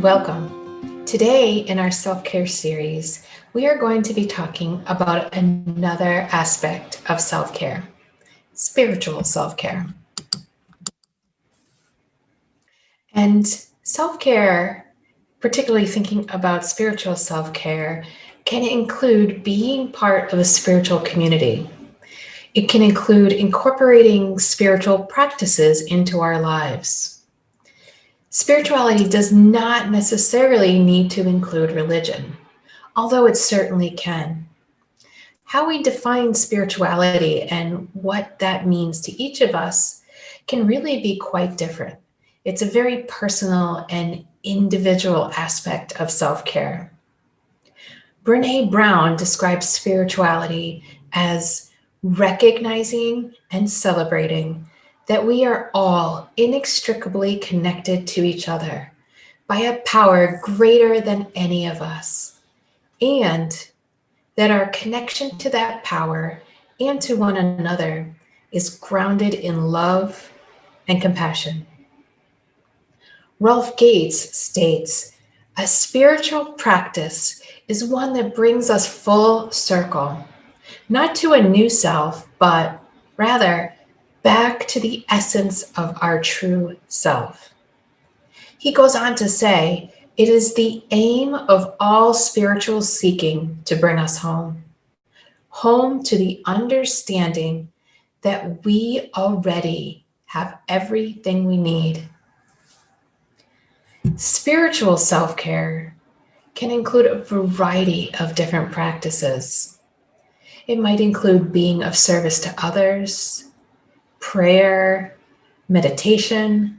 Welcome. Today in our self-care series, we are going to be talking about another aspect of self-care, spiritual self-care. And self-care, particularly thinking about spiritual self-care, can include being part of a spiritual community. It can include incorporating spiritual practices into our lives. Spirituality does not necessarily need to include religion, although it certainly can. How we define spirituality and what that means to each of us can really be quite different. It's a very personal and individual aspect of self-care. Brené Brown describes spirituality as recognizing and celebrating that we are all inextricably connected to each other by a power greater than any of us, and that our connection to that power and to one another is grounded in love and compassion. Rolf Gates states, "A spiritual practice is one that brings us full circle, not to a new self, but rather back to the essence of our true self." He goes on to say, "It is the aim of all spiritual seeking to bring us home to the understanding that we already have everything we need." Spiritual self-care can include a variety of different practices. It might include being of service to others, prayer, meditation,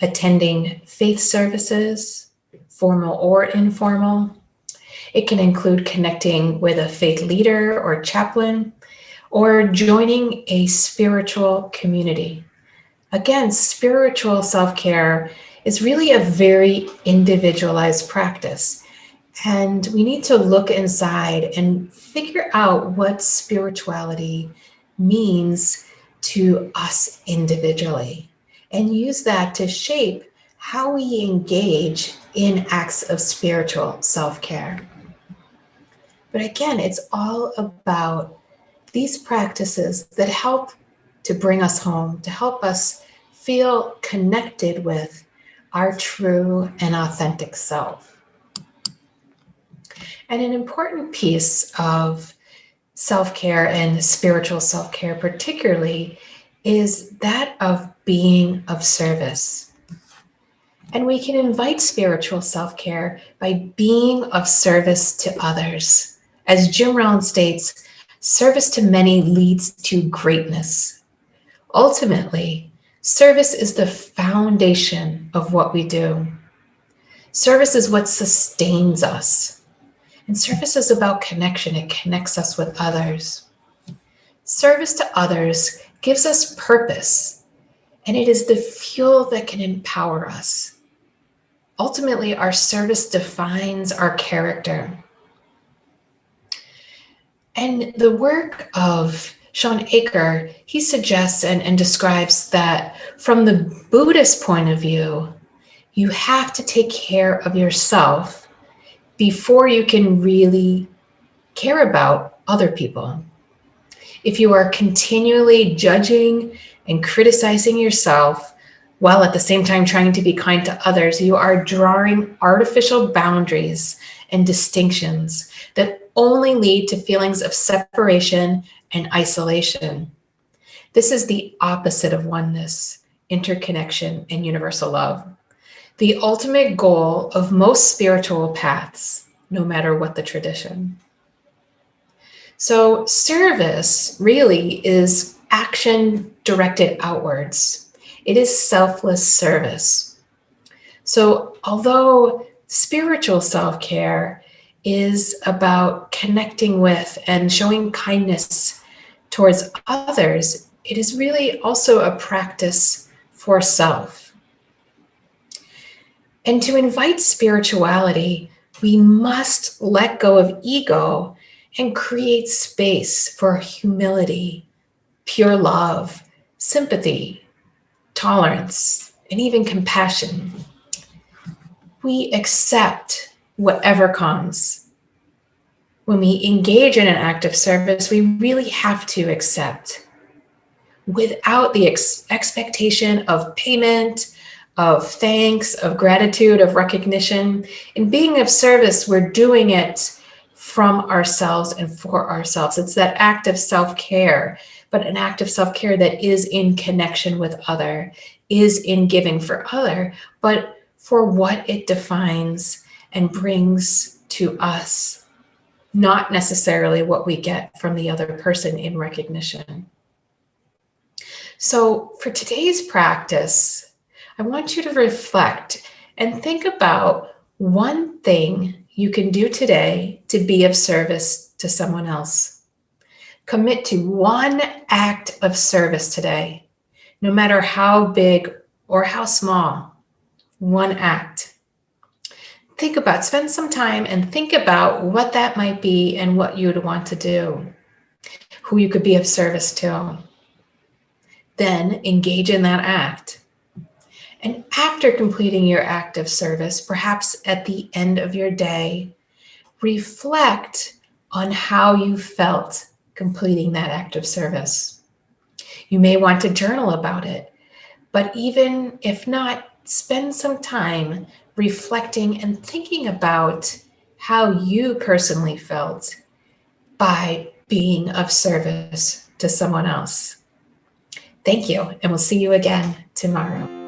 attending faith services, formal or informal. It can include connecting with a faith leader or chaplain, or joining a spiritual community. Again, spiritual self-care is really a very individualized practice, and we need to look inside and figure out what spirituality means to us individually, and use that to shape how we engage in acts of spiritual self-care. But again, it's all about these practices that help to bring us home, to help us feel connected with our true and authentic self. And an important piece of self-care and spiritual self-care particularly is that of being of service. And we can invite spiritual self-care by being of service to others. As Jim Rohn states, service to many leads to greatness. Ultimately, service is the foundation of what we do. Service is what sustains us. And service is about connection. It connects us with others. Service to others gives us purpose, and it is the fuel that can empower us. Ultimately, our service defines our character. And the work of Shawn Achor, he suggests and describes that from the Buddhist point of view, you have to take care of yourself before you can really care about other people. If you are continually judging and criticizing yourself while at the same time trying to be kind to others, you are drawing artificial boundaries and distinctions that only lead to feelings of separation and isolation. This is the opposite of oneness, interconnection, and universal love. The ultimate goal of most spiritual paths, no matter what the tradition. So service really is action directed outwards. It is selfless service. So although spiritual self-care is about connecting with and showing kindness towards others, it is really also a practice for self. And to invite spirituality, we must let go of ego and create space for humility, pure love, sympathy, tolerance, and even compassion. we accept whatever comes. When we engage in an act of service, we really have to accept without the expectation of payment, of thanks, of gratitude, of recognition. In being of service, we're doing it from ourselves and for ourselves. It's that act of self-care, but an act of self-care that is in connection with other, is in giving for other, but for what it defines and brings to us, not necessarily what we get from the other person in recognition. So for today's practice, I want you to reflect and think about one thing you can do today to be of service to someone else. Commit to one act of service today, no matter how big or how small, one act. Spend some time and think about what that might be and what you would want to do, who you could be of service to. Then engage in that act. And after completing your act of service, perhaps at the end of your day, reflect on how you felt completing that act of service. You may want to journal about it, but even if not, spend some time reflecting and thinking about how you personally felt by being of service to someone else. Thank you, and we'll see you again tomorrow.